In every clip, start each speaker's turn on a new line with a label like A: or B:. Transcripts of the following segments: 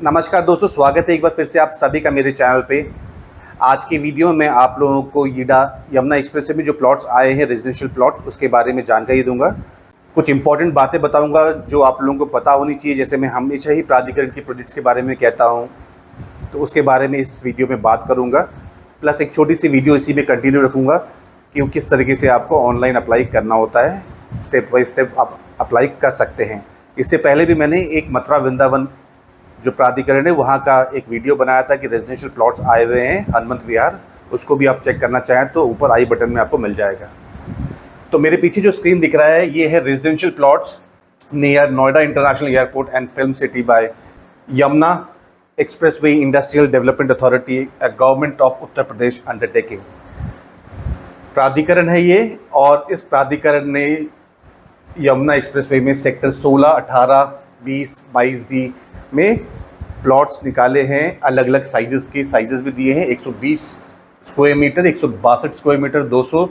A: नमस्कार दोस्तों, स्वागत है एक बार फिर से आप सभी का मेरे चैनल पे। आज की वीडियो में आप लोगों को यीडा यमुना एक्सप्रेसवे में जो प्लॉट्स आए हैं रेजिडेंशियल प्लॉट्स, उसके बारे में जानकारी दूंगा। कुछ इंपॉर्टेंट बातें बताऊंगा जो आप लोगों को पता होनी चाहिए। जैसे मैं हमेशा ही प्राधिकरण के प्रोजेक्ट्स के बारे में कहता हूँ, तो उसके बारे में इस वीडियो में बात करूँगा। प्लस एक छोटी सी वीडियो इसी में कंटिन्यू रखूँगा कि किस तरीके से आपको ऑनलाइन अप्लाई करना होता है, स्टेप बाई स्टेप आप अप्लाई कर सकते हैं। इससे पहले भी मैंने एक मथुरा वृंदावन जो प्राधिकरण है वहाँ का एक वीडियो बनाया था कि रेजिडेंशियल प्लॉट्स आए हुए हैं हनुमंत विहार, उसको भी आप चेक करना चाहें तो ऊपर आई बटन में आपको मिल जाएगा। तो मेरे पीछे जो स्क्रीन दिख रहा है ये है residential plots near Noida international airport and film city bye Yamuna expressway industrial development authority, government of Uttar Pradesh undertaking प्राधिकरण है ये। और इस प्राधिकरण ने यमुना एक्सप्रेसवे में सेक्टर 16, 18, 20, 22D में प्लॉट्स निकाले हैं। अलग अलग साइजेस के साइजेस भी दिए हैं, 120 square metre, 162 square metre, 200।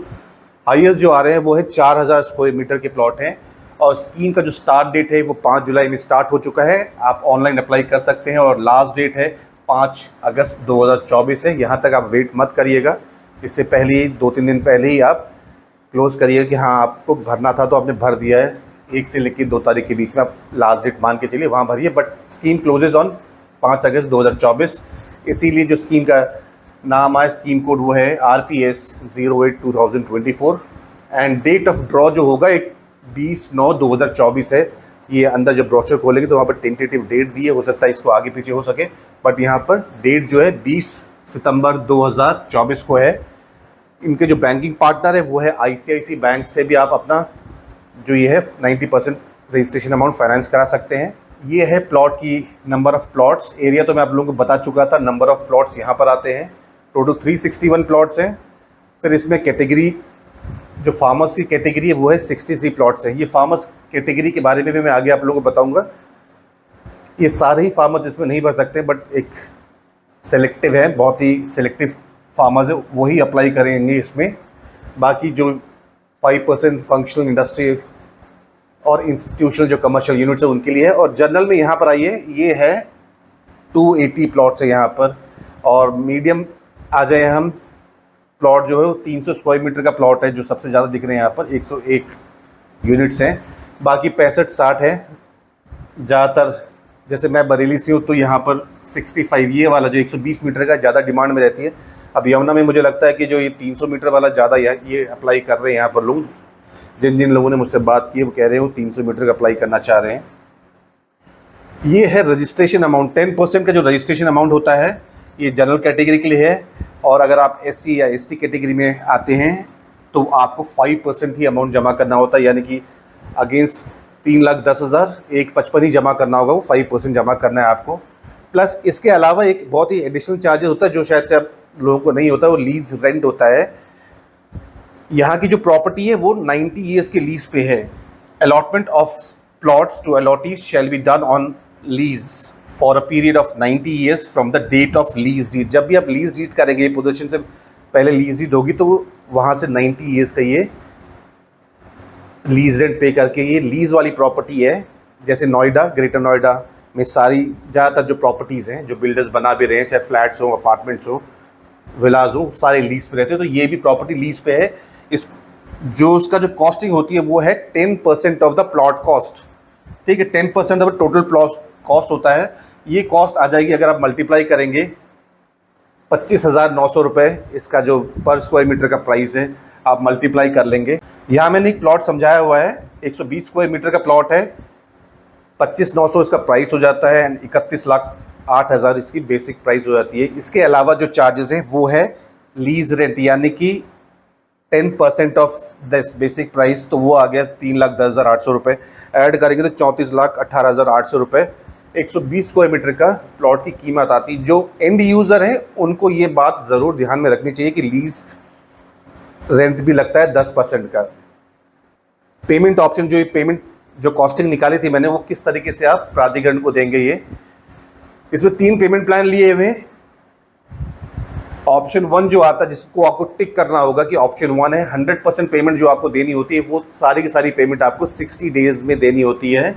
A: Highest जो आ रहे हैं वो है 4000 स्क्वायर मीटर के प्लॉट हैं। और स्कीम का जो स्टार्ट डेट है वो 5 जुलाई में स्टार्ट हो चुका है। आप ऑनलाइन अप्लाई कर सकते हैं और लास्ट डेट है 5 अगस्त 2024 है। यहाँ तक आप वेट मत करिएगा, इससे पहले ही 2-3 दिन पहले ही आप क्लोज करिएगा कि हाँ आपको भरना था तो आपने भर दिया है। 1 से लेकर 2 तारीख के बीच में आप लास्ट डेट मान के चलिए, वहाँ भरिए। बट स्कीम क्लोजेज ऑन 5 अगस्त 2024, इसीलिए जो स्कीम का नाम आया स्कीम कोड वो है RPS 08/2024। And date of draw जो होगा 20/9/2024 है। ये अंदर जब ब्रोशर खोलेंगे तो वहाँ पर टेंटेटिव डेट दी है, हो सकता है इसको आगे पीछे हो सके, बट यहाँ पर डेट जो है 20 सितंबर 2024 को है। इनके जो बैंकिंग पार्टनर है वो है ICICI बैंक से भी आप अपना जो ये है 90% रजिस्ट्रेशन अमाउंट फाइनेंस करा सकते हैं। ये है प्लॉट की नंबर ऑफ़ प्लॉट्स। एरिया तो मैं आप लोगों को बता चुका था। नंबर ऑफ़ प्लॉट्स यहाँ पर आते हैं, टोटल 361 प्लॉट्स हैं। फिर इसमें कैटेगरी जो फार्मर्स की कैटेगरी है वो है 63 प्लॉट्स हैं। ये फार्मर्स कैटेगरी के बारे में भी मैं आगे आप लोगों को बताऊँगा। ये सारे ही फार्मर्स इसमें नहीं भर सकते, बट एक सेलेक्टिव है, बहुत ही सेलेक्टिव फार्मर्स है, वही अप्लाई करेंगे इसमें। बाकी जो 5% फंक्शनल इंडस्ट्री और इंस्टीट्यूशनल जो कमर्शियल यूनिट्स है उनके लिए है। और जनरल में यहाँ पर आइए, ये है 280 प्लॉट्स है यहाँ पर। और मीडियम आ जाए हम, प्लॉट जो है वो 300 स्क्वायर मीटर का प्लॉट है जो सबसे ज़्यादा दिख रहे हैं यहाँ पर, 101 यूनिट्स हैं। बाकी 65-60 है ज़्यादातर। जैसे मैं बरेली से हूँ तो यहाँ पर 65 ये वाला जो 120 मीटर का ज़्यादा डिमांड में रहती है। अब यमुना में मुझे लगता है कि जो ये 300 मीटर वाला ज़्यादा ये अप्लाई कर रहे हैं यहाँ पर लोग। जिन जिन लोगों ने मुझसे बात की है वो कह रहे हैं वो 300 मीटर का अप्लाई करना चाह रहे हैं। ये है रजिस्ट्रेशन अमाउंट। 10% का जो रजिस्ट्रेशन अमाउंट होता है ये जनरल कैटेगरी के लिए है। और अगर आप SC या ST कैटेगरी में आते हैं तो आपको 5% ही अमाउंट जमा करना होता है, यानी कि अगेंस्ट 3,10,000 1,55 ही जमा करना होगा, वो 5% जमा करना है आपको। प्लस इसके अलावा एक बहुत ही एडिशनल चार्जेस होता है जो शायद से आप लोगों को नहीं होता, वो लीज रेंट होता है। यहाँ की जो प्रॉपर्टी है वो 90 ईयर्स के लीज पे है। Allotment of plots to allottees shall be done on lease for a period of 90 years from the date of lease deed. जब भी आप लीज डीड करेंगे, पोजीशन से पहले लीज डीड होगी, तो वहाँ से 90 ईयर्स का ये लीज रेंट पे करके ये लीज वाली प्रॉपर्टी है। जैसे नोएडा, ग्रेटर नोएडा में सारी ज़्यादातर जो प्रॉपर्टीज़ हैं जो बिल्डर्स बना भी रहे हैं, चाहे फ्लैट्स हो, अपार्टमेंट्स हो, विलाज हो, सारे लीज पे रहते हैं। तो ये भी प्रॉपर्टी लीज पे है। इस जो उसका जो कॉस्टिंग होती है वो है 10% ऑफ द प्लॉट कॉस्ट। ठीक है, 10% ऑफ टोटल प्लॉट कॉस्ट होता है। ये कॉस्ट आ जाएगी, अगर आप मल्टीप्लाई करेंगे, 25,900 रुपये इसका जो पर स्क्वायर मीटर का प्राइस है, आप मल्टीप्लाई कर लेंगे। यहाँ मैंने एक प्लॉट समझाया हुआ है, 120 स्क्वायर मीटर का प्लॉट है, 25,900 इसका प्राइस हो जाता है एंड 31,08,000 इसकी बेसिक प्राइस हो जाती है। इसके अलावा जो चार्जेस हैं वो है लीज रेंट, यानी कि 10% ऑफ दिस बेसिक प्राइस, तो वो आ गया 3,10,800 रुपये। ऐड करेंगे तो 34,18,800 रुपये 120 स्क्वायर मीटर का प्लॉट की कीमत आती है। जो एंड यूज़र है उनको ये बात ज़रूर ध्यान में रखनी चाहिए कि लीज रेंट भी लगता है 10% का। पेमेंट ऑप्शन जो कॉस्टिंग निकाली थी मैंने, वो किस तरीके से आप प्राधिकरण को देंगे, ये इसमें 3 पेमेंट प्लान लिए हुए। ऑप्शन 1 जो आता है जिसको आपको टिक करना होगा कि ऑप्शन 1 है, 100% पेमेंट जो आपको देनी होती है वो सारी की सारी पेमेंट आपको 60 डेज में देनी होती है।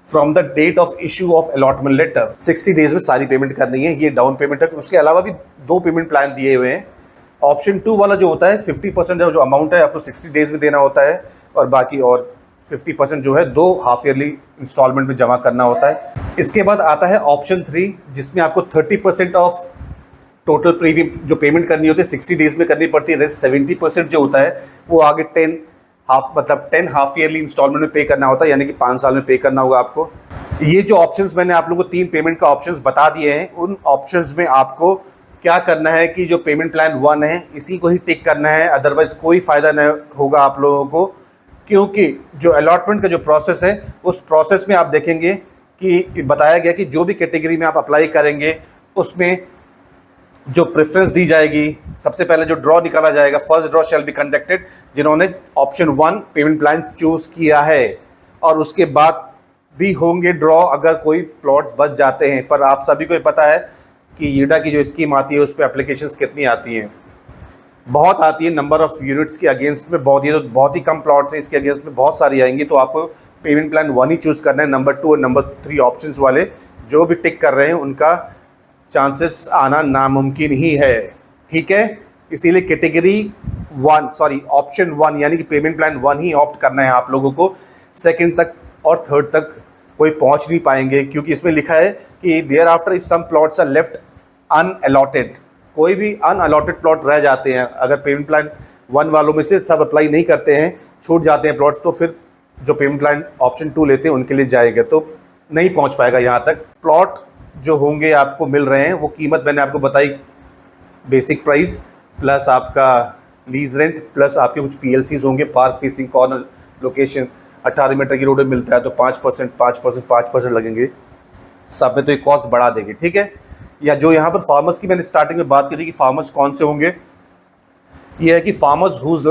A: From the date of issue of allotment letter. 60 days में सारी पेमेंट करनी है, ये डाउन पेमेंट है। उसके अलावा भी 2 पेमेंट प्लान दिए हुए हैं। ऑप्शन 2 वाला जो होता है 50% जो अमाउंट है आपको 60 डेज में देना होता है, और बाकी और 50% जो है 2 हाफ ईयरली इंस्टॉलमेंट में जमा करना होता है। इसके बाद आता है ऑप्शन 3, जिसमें आपको 30% ऑफ टोटल प्रीमियम जो पेमेंट करनी होती है 60 डेज में करनी पड़ती है। रेस्ट 70% जो होता है वो आगे 10 हाफ ईयरली इंस्टॉलमेंट में पे करना होता है, यानी कि 5 साल में पे करना होगा आपको। ये जो ऑप्शंस मैंने आप लोगों को 3 पेमेंट का ऑप्शंस बता दिए हैं, उन ऑप्शंस में आपको क्या करना है कि जो पेमेंट प्लान 1 है इसी को ही टिक करना है, अदरवाइज कोई फ़ायदा नहीं होगा आप लोगों को। क्योंकि जो अलॉटमेंट का जो प्रोसेस है उस प्रोसेस में आप देखेंगे कि बताया गया कि जो भी कैटेगरी में आप अप्लाई करेंगे उसमें जो प्रेफरेंस दी जाएगी, सबसे पहले जो ड्रॉ निकाला जाएगा, first draw shall be conducted जिन्होंने ऑप्शन 1 पेमेंट प्लान चूज़ किया है, और उसके बाद भी होंगे ड्रॉ अगर कोई प्लॉट्स बच जाते हैं। पर आप सभी को पता है कि ईडा की जो स्कीम आती है उस पर एप्लीकेशंस कितनी आती हैं, बहुत आती है। नंबर ऑफ़ यूनिट्स के अगेंस्ट में बहुत, ये तो बहुत ही कम प्लॉट्स हैं, इसके अगेंस्ट में बहुत सारी आएंगी। तो आपको पेमेंट प्लान 1 ही चूज़ करना है। नंबर 2 और नंबर 3 ऑप्शंस वाले जो भी टिक कर रहे हैं उनका चांसेस आना नामुमकिन ही है, ठीक है। इसीलिए कैटेगरी 1 ऑप्शन 1 यानी कि पेमेंट प्लान 1 ही ऑप्ट करना है आप लोगों को। सेकंड तक और थर्ड तक कोई पहुंच नहीं पाएंगे, क्योंकि इसमें लिखा है कि thereafter if some plots are left unallotted, कोई भी अनअलॉटेड प्लॉट रह जाते हैं, अगर पेमेंट प्लान 1 वालों में से सब अप्लाई नहीं करते हैं, छूट जाते हैं प्लॉट्स, तो फिर जो पेमेंट प्लान ऑप्शन 2 लेते हैं उनके लिए जाएगा, तो नहीं पहुंच पाएगा यहाँ तक। प्लॉट जो होंगे आपको मिल रहे हैं वो कीमत मैंने आपको बताई, बेसिक प्राइस प्लस आपका लीज रेंट प्लस आपके कुछ PLCs होंगे, park facing corner location, 18 metre की रोड में मिलता है तो 5% लगेंगे, सब में तो एक कॉस्ट बढ़ा देंगे, ठीक है। या जो यहाँ पर फार्मर्स की मैंने स्टार्टिंग में बात की थी कि फार्मर्स कौन से होंगे, ये है कि farmers whose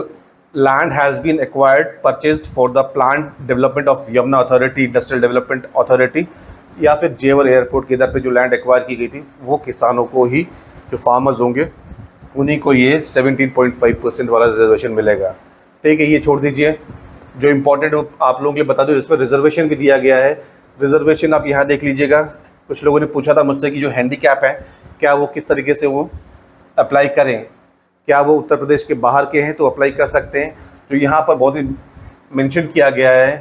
A: land has been acquired purchased for the plant development of Yamuna authority, industrial development authority, या फिर जेवर एयरपोर्ट के इधर पे जो लैंड एक्वायर की गई थी, वो किसानों को ही, जो फार्मर्स होंगे उन्हीं को ये 17.5% वाला रिजर्वेशन मिलेगा, ठीक है। ये छोड़ दीजिए, जो इम्पोर्टेंट आप लोगों के लिए बता दूँ, इसमें रिजर्वेशन भी दिया गया है। रिजर्वेशन आप यहाँ देख लीजिएगा। कुछ लोगों ने पूछा था मुझसे कि जो हैंडीकैप है क्या वो किस तरीके से वो अप्लाई करें, क्या वो उत्तर प्रदेश के बाहर के हैं तो अप्लाई कर सकते हैं। जो यहाँ पर बहुत ही मेंशन किया गया है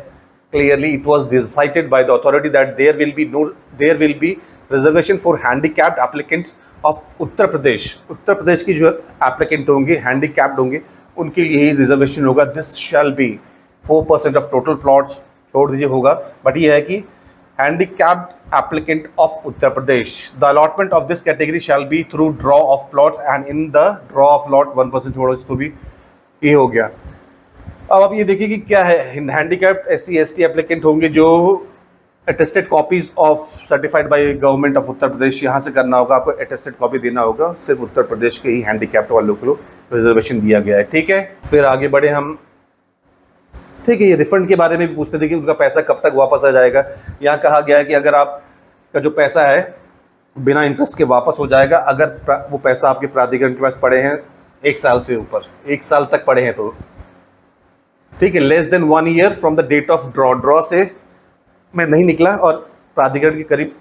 A: clearly, it was decided by the authority that there will be reservation for handicapped applicants of Uttar Pradesh. Uttar Pradesh की जो एप्लीकेंट होंगे हैंडीकैप्ड होंगे उनके लिए ही रिजर्वेशन होगा। This shall be 4% of total plots, छोड़ दीजिए होगा, बट ये है कि handicapped applicant of Uttar Pradesh. The allotment of this category shall be through draw of plots, and in the draw of lot 1% छोड़ो, इसको भी ये हो गया। अब आप ये देखिए कि क्या है, handicapped SC/ST applicant होंगे जो attested copies of certified by government of Uttar Pradesh, यहाँ से करना होगा आपको, attested copy देना होगा। सिर्फ उत्तर प्रदेश के ही handicapped वालों को रिजर्वेशन दिया गया है, ठीक है। फिर आगे बढ़े हम, ठीक है। ये रिफंड के बारे में भी पूछते थे कि उनका पैसा कब तक वापस आ जाएगा। यहाँ कहा गया है कि अगर आपका जो पैसा है बिना इंटरेस्ट के वापस हो जाएगा, अगर वो पैसा आपके प्राधिकरण के पास पड़े हैं 1 साल से ऊपर, 1 साल तक पड़े हैं तो, ठीक है। Less than 1 year from the date of draw से मैं नहीं निकला और प्राधिकरण के करीब,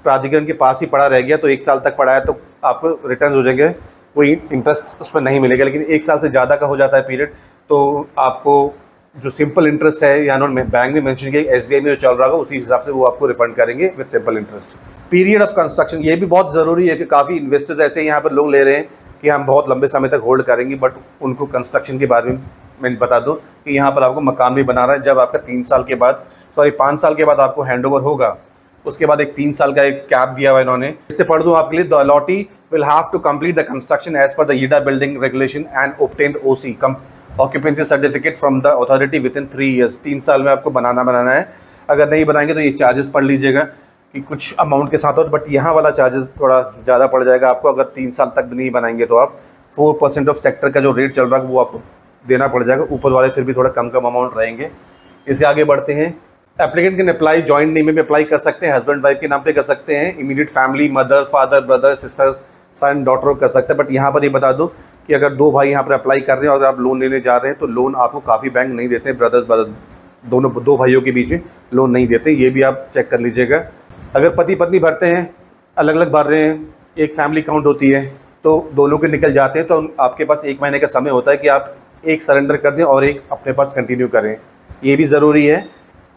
A: प्राधिकरण के पास ही पड़ा रह गया तो 1 साल तक पड़ा है तो आपको रिटर्न हो जाएंगे, कोई इंटरेस्ट उसमें नहीं मिलेगा। लेकिन 1 साल से ज़्यादा का हो जाता है पीरियड तो आपको जो सिंपल इंटरेस्ट है, या उन्होंने बैंक में मेंशन किया SBI में जो चल रहा होगा उसी हिसाब से वो आपको रिफंड करेंगे with simple interest. Period of construction, ये भी बहुत ज़रूरी है कि काफ़ी इन्वेस्टर्स ऐसे यहाँ पर लोन ले रहे हैं कि हम बहुत लंबे समय तक होल्ड करेंगे, बट उनको कंस्ट्रक्शन के बारे में मैं बता दूँ कि यहाँ पर आपको मकान भी बना रहा है। जब आपका 5 साल के बाद आपको हैंड ओवर होगा, उसके बाद एक 3 साल का एक कैप दिया हुआ इन्होंने। इससे पढ़ दूँ आपके लिए, the allottee will have to complete the construction as per the YEIDA building regulation and obtained OC occupancy certificate from the authority within 3 years. 3 साल में आपको बनाना है। अगर नहीं बनाएंगे तो ये चार्जेस पढ़ लीजिएगा कि कुछ अमाउंट के साथ हो, बट यहाँ वाला चार्जेस थोड़ा ज़्यादा पड़ जाएगा आपको। अगर 3 साल तक भी नहीं बनाएंगे तो आप 4% ऑफ सेक्टर का जो रेट चल रहा है वो आपको देना पड़ जाएगा। ऊपर वाले फिर भी थोड़ा कम अमाउंट रहेंगे। इसके आगे बढ़ते हैं। Applicant can apply joint name में भी अप्लाई कर सकते हैं, हस्बैंड वाइफ के नाम पे कर सकते हैं, immediate family mother father brother sister son daughter कर सकते हैं। बट यहाँ पर ये बता दो कि अगर 2 भाई यहाँ पर अप्लाई कर रहे हैं और आप लोन लेने जा रहे हैं तो लोन आपको काफ़ी बैंक नहीं देते हैं, ब्रदर्स दोनों दो भाइयों के बीच में लोन नहीं देते, ये भी आप चेक कर लीजिएगा। अगर पति पत्नी भरते हैं, अलग अलग भर रहे हैं, एक फैमिली अकाउंट होती है तो दोनों के निकल जाते हैं, तो आपके पास 1 महीने का समय होता है कि आप एक सरेंडर कर दें और एक अपने पास कंटिन्यू करें। ये भी ज़रूरी है,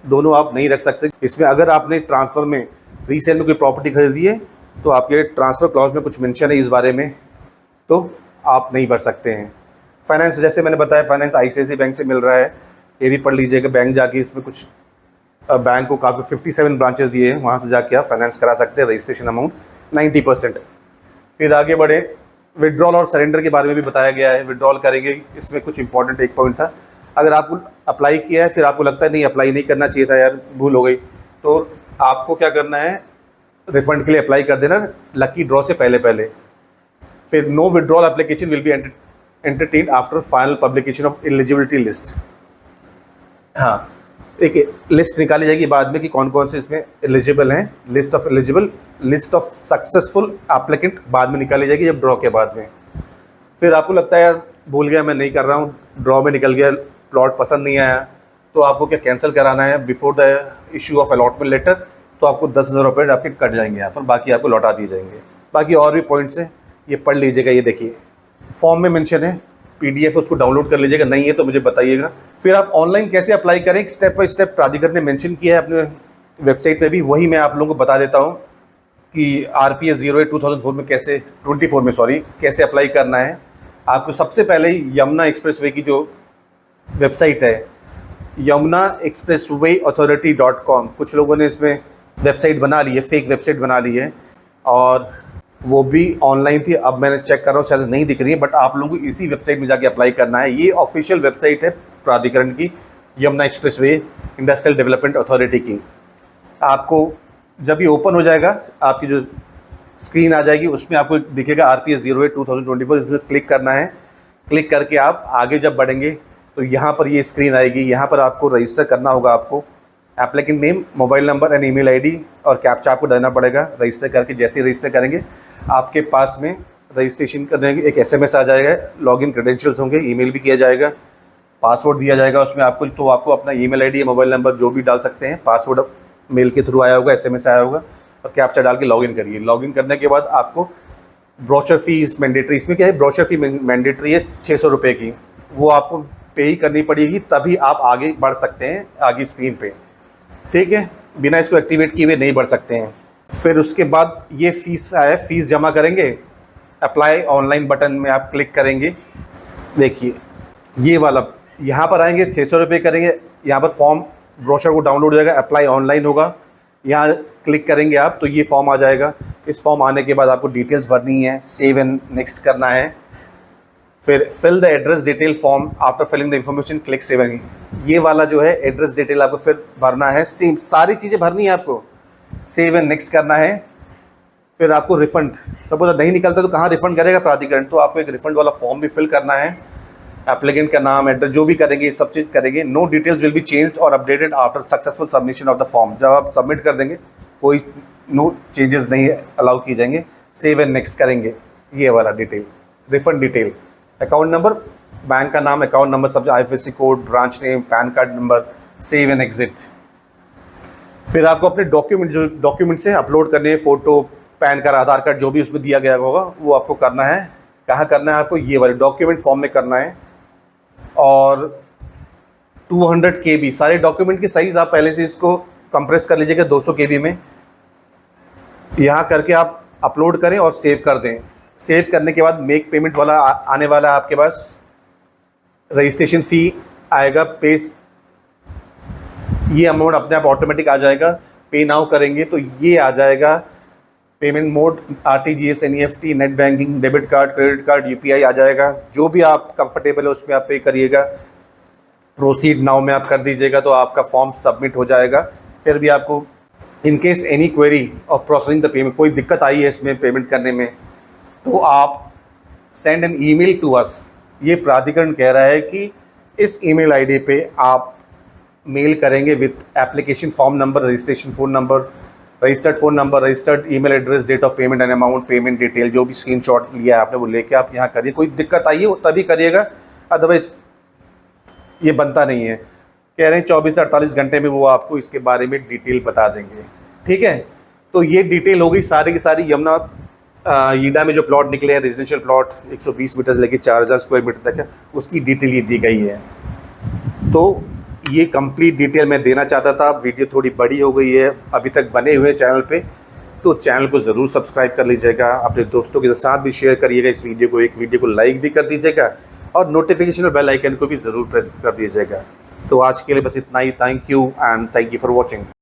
A: दोनों आप नहीं रख सकते इसमें। अगर आपने ट्रांसफ़र में रीसेल में कोई प्रॉपर्टी खरीदी है तो आपके ट्रांसफ़र क्लॉज में कुछ मेंशन है इस बारे में, तो आप नहीं भर सकते हैं। फाइनेंस जैसे मैंने बताया, फाइनेंस आईसीआईसीआई बैंक से मिल रहा है, ये भी पढ़ लीजिएगा। बैंक जाके इसमें कुछ बैंक को काफ़ी 57 ब्रांचेस दिए हैं, वहाँ से जाके आप फाइनेंस करा सकते हैं। Registration amount 90%। फिर आगे बढ़े, विड्रॉल और सरेंडर के बारे में भी बताया गया है। विड्रॉल करेंगे, इसमें कुछ इंपॉर्टेंट एक पॉइंट था, अगर आपको अप्लाई किया है फिर आपको लगता है नहीं अप्लाई नहीं करना चाहिए था यार, भूल हो गई, तो आपको क्या करना है, रिफंड के लिए अप्लाई कर देना लकी ड्रॉ से पहले। फिर no withdrawal application will be entertain after final publication of eligibility list. हाँ, एक लिस्ट निकाली जाएगी बाद में कि कौन कौन से इसमें एलिजिबल हैं। List of eligible, list of successful applicant बाद में निकाली जाएगी, जब ड्रॉ के बाद में। फिर आपको लगता है यार भूल गया, मैं नहीं कर रहा हूँ, ड्रॉ में निकल गया, प्लॉट पसंद नहीं आया, तो आपको क्या कैंसिल कराना है before the issue of allotment letter, तो आपको 10,000 रुपये आपके कट जाएंगे यहाँ पर, बाकी आपको लौटा दिए जाएंगे। बाकी और भी पॉइंट्स हैं, ये पढ़ लीजिएगा। ये देखिए फॉर्म में मेंशन है, पीडीएफ उसको डाउनलोड कर लीजिएगा, नहीं है तो मुझे बताइएगा। फिर आप ऑनलाइन कैसे अप्लाई करें, स्टेप बाय स्टेप प्राधिकरण ने मेंशन किया है अपने वेबसाइट पे भी, वही मैं आप लोगों को बता देता हूँ कि RPS 08/2004 में कैसे 24 में सॉरी कैसे अप्लाई करना है। आपको सबसे पहले यमुना एक्सप्रेसवे की जो वेबसाइट है yamunaexpresswayauthority.com, कुछ लोगों ने इसमें वेबसाइट बना ली है, फेक वेबसाइट बना ली है और वो भी ऑनलाइन थी। अब मैंने चेक कर रहा हूँ, शायद नहीं दिख रही है, बट आप लोगों को इसी वेबसाइट में जाके अप्लाई करना है। ये ऑफिशियल वेबसाइट है प्राधिकरण की, Yamuna expressway industrial development authority की। आपको जब ये ओपन हो जाएगा, आपकी जो स्क्रीन आ जाएगी उसमें आपको दिखेगा RPS 08/2024, इसमें क्लिक करना है। क्लिक करके आप आगे जब बढ़ेंगे तो यहाँ पर ये स्क्रीन आएगी, यहाँ पर आपको रजिस्टर करना होगा। आपको applicant name, mobile number and email ID और कैप्चा आपको देना पड़ेगा। रजिस्टर करके जैसे ही रजिस्टर करेंगे आपके पास में रजिस्ट्रेशन करने के एक SMS आ जाएगा, लॉगिन क्रेडेंशियल्स होंगे, ईमेल भी किया जाएगा, पासवर्ड दिया जाएगा उसमें आपको। तो आपको अपना ईमेल आईडी या मोबाइल नंबर जो भी डाल सकते हैं, पासवर्ड मेल के थ्रू आया होगा, SMS आया होगा, और कैप्चा डाल के लॉगिन करिए। लॉगिन करने के बाद आपको ब्रोशर फीस मैंडेटरी, इसमें क्या है, ब्रोशर फी मैंडेटरी है 600 रुपये की, वो आपको पे ही करनी पड़ेगी, तभी आप आगे बढ़ सकते हैं आगे स्क्रीन पे, ठीक है। बिना इसको एक्टिवेट किए हुए नहीं बढ़ सकते हैं। फिर उसके बाद ये फीस आया, फीस जमा करेंगे, अप्लाई ऑनलाइन बटन में आप क्लिक करेंगे। देखिए ये वाला यहाँ पर आएंगे, 600 रुपये करेंगे, यहाँ पर फॉर्म ब्रोशर को डाउनलोड हो जाएगा, अप्लाई ऑनलाइन होगा, यहाँ क्लिक करेंगे आप तो ये फॉर्म आ जाएगा। इस फॉर्म आने के बाद आपको डिटेल्स भरनी है, सेव एंड नेक्स्ट करना है। फिर fill the address detail form, after filling the information click save and, ये वाला जो है एड्रेस डिटेल आपको फिर भरना है, सेम सारी चीज़ें भरनी है आपको, सेव एंड नेक्स्ट करना है। फिर आपको रिफंड, सपोज नहीं निकलता तो कहाँ रिफंड करेगा प्राधिकरण, तो आपको एक रिफंड वाला फॉर्म भी फिल करना है। एप्लीकेंट का नाम, एड्रेस जो भी करेंगे ये सब चीज़ करेंगे। No details will be changed और updated after successful submission of the form, जब आप सबमिट कर देंगे कोई नो चेंजेस नहीं अलाउ किए जाएंगे। सेव एंड नेक्स्ट करेंगे, ये वाला detail, refund detail, account number, bank का नाम, अकाउंट नंबर, सब IFSC code, branch name, pan card number, save and exit. फिर आपको अपने डॉक्यूमेंट जो डॉक्यूमेंट से अपलोड करने हैं, फ़ोटो, पैन कार्ड, आधार कार्ड, जो भी उसमें दिया गया होगा वो आपको करना है। कहाँ करना है आपको, ये वाले डॉक्यूमेंट फॉर्म में करना है। और 200 KB सारे डॉक्यूमेंट की साइज़ आप पहले से इसको कंप्रेस कर लीजिएगा 200 KB में, यहाँ करके आप अपलोड करें और सेव कर दें। सेव करने के बाद मेक पेमेंट वाला आने वाला है आपके पास, रजिस्ट्रेशन फ़ी आएगा, ये अमाउंट अपने आप ऑटोमेटिक आ जाएगा। पे नाउ करेंगे तो ये आ जाएगा, payment mode RTGS, NEFT, net banking, debit card, credit card, UPI आ जाएगा, जो भी आप कंफर्टेबल है उसमें आप पे करिएगा। प्रोसीड नाउ में आप कर दीजिएगा तो आपका फॉर्म सबमिट हो जाएगा। फिर भी आपको in case any query of processing the payment, कोई दिक्कत आई है इसमें पेमेंट करने में, तो आप send an email to us. ये प्राधिकरण कह रहा है कि इस ईमेल आईडी पे आप मेल करेंगे with application form number, registration phone number, registered phone number, registered email address, date of payment and amount, payment detail, जो भी स्क्रीनशॉट लिया है आपने वो लेके आप यहाँ करिए। कोई दिक्कत आई है तभी करिएगा, अदरवाइज़ ये बनता नहीं है। कह रहे हैं 24 से 48 घंटे में वो आपको इसके बारे में डिटेल बता देंगे। ठीक है, तो ये डिटेल हो गई सारी की सारी यमुना ईडा में जो प्लॉट निकले हैं, रेजिडेंशियल प्लॉट 120 मीटर से लेकर 4000 स्क्वायर मीटर तक है, उसकी डिटेल ये दी गई है। तो ये कंप्लीट डिटेल मैं देना चाहता था। वीडियो थोड़ी बड़ी हो गई है, अभी तक बने हुए चैनल पे, तो चैनल को ज़रूर सब्सक्राइब कर लीजिएगा, अपने दोस्तों के साथ भी शेयर करिएगा इस वीडियो को, एक वीडियो को लाइक भी कर दीजिएगा और नोटिफिकेशन और बेल आइकन को भी ज़रूर प्रेस कर दीजिएगा। तो आज के लिए बस इतना ही। Thank you and thank you for watching.